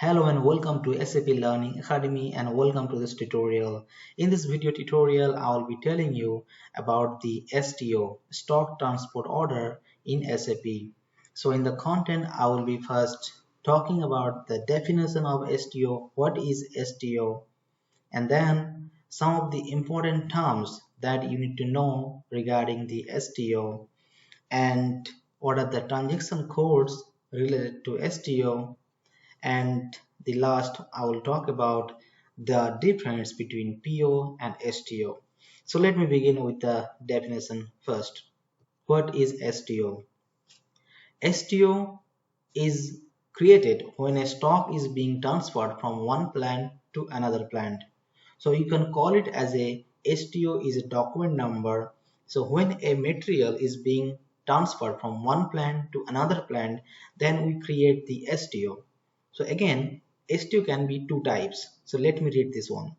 Hello and welcome to SAP Learning Academy and welcome to this tutorial. In this video tutorial, I will be telling you about the STO, Stock Transport Order in SAP. So in the content, I will be first talking about the definition of STO, what is STO, and then some of the important terms that you need to know regarding the STO and what are the transaction codes related to STO, and the last I will talk about the difference between PO and STO. So let me begin with the definition first. What is STO? STO is created when a stock is being transferred from one plant to another plant. So you can call it as a STO is a document number. So when a material is being transferred from one plant to another plant, then we create the STO. So again, STO can be two types. So let me read this one.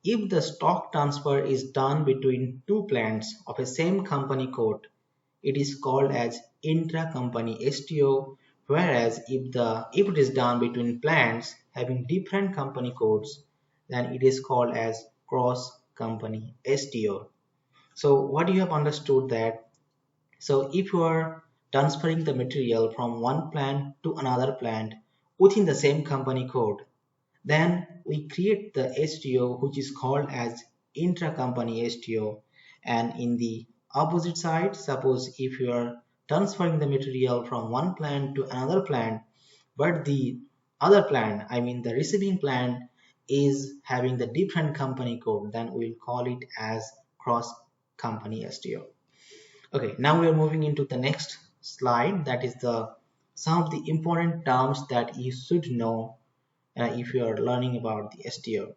If the stock transfer is done between two plants of a same company code, it is called as intra-company STO, whereas if it is done between plants having different company codes, then it is called as cross-company STO. So what you have understood that, so if you are transferring the material from one plant to another plant within the same company code, then we create the STO which is called as intra-company STO. And in the opposite side, suppose if you are transferring the material from one plant to another plant, but the other plant, I mean the receiving plant, is having the different company code, then we'll call it as cross-company STO. Okay, now we are moving into the next slide, that is the some of the important terms that you should know if you are learning about the STO.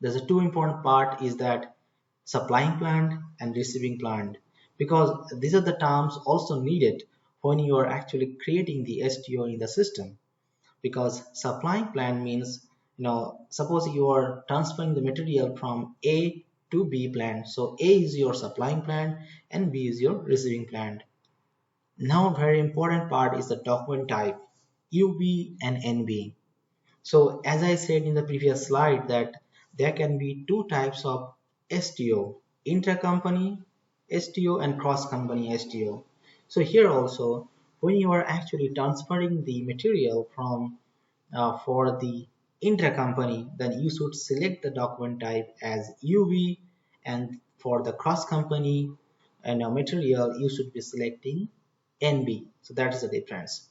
There's a two important part is that supplying plant and receiving plant, because these are the terms also needed when you are actually creating the STO in the system. Because supplying plant means, suppose you are transferring the material from A to B plant. So A is your supplying plant and B is your receiving plant. Now very important part is the document type, UB and NB. So as I said in the previous slide that there can be two types of STO, intra-company STO and cross-company STO. So here also, when you are actually transferring the material from for the intra-company, then you should select the document type as UV, and for the cross-company material you should be selecting NB. So that is the difference.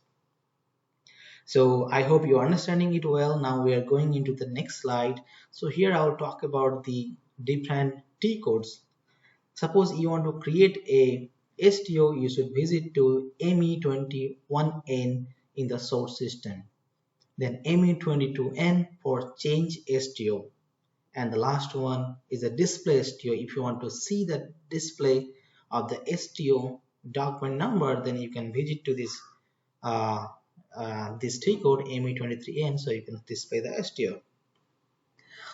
So I hope you're understanding it well. Now we are going into the next slide. So here I will talk about the different T codes. Suppose you want to create a STO, you should visit to ME21N in the source system. Then ME22N for change STO. And the last one is a display STO. If you want to see the display of the STO document number, then you can visit to this T code ME23N, so you can display the STO.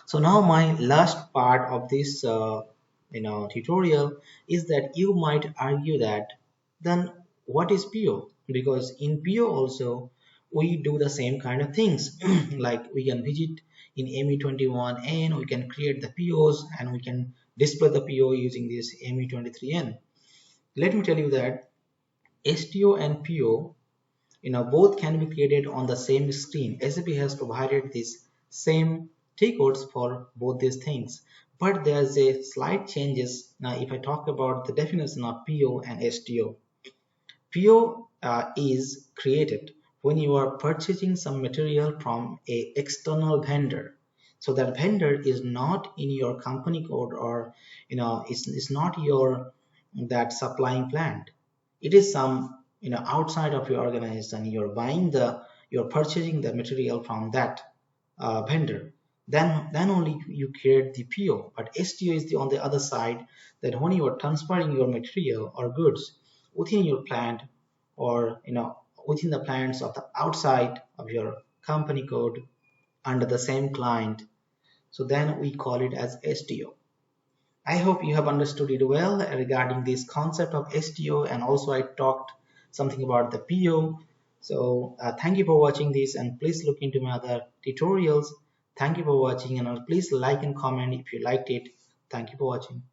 So now my last part of this tutorial is that you might argue that then what is PO? Because in PO also we do the same kind of things like we can visit in ME21N, we can create the POs and we can display the PO using this ME23N. Let me tell you that STO and PO both can be created on the same screen. SAP has provided these same T codes for both these things, but there's a slight changes. Now if I talk about the definition of PO and STO, PO is created when you are purchasing some material from a external vendor. So that vendor is not in your company code, or it's not your that supplying plant. It is some outside of your organization. You're purchasing the material from that vendor. Then only you create the PO. But STO is on the other side, that when you are transferring your material or goods within your plant, or within the plants of the outside of your company code under the same client, so then we call it as STO. I hope you have understood it well regarding this concept of STO, and also I talked something about the PO. So thank you for watching this, and please look into my other tutorials. Thank you for watching, and please like and comment if you liked it. Thank you for watching.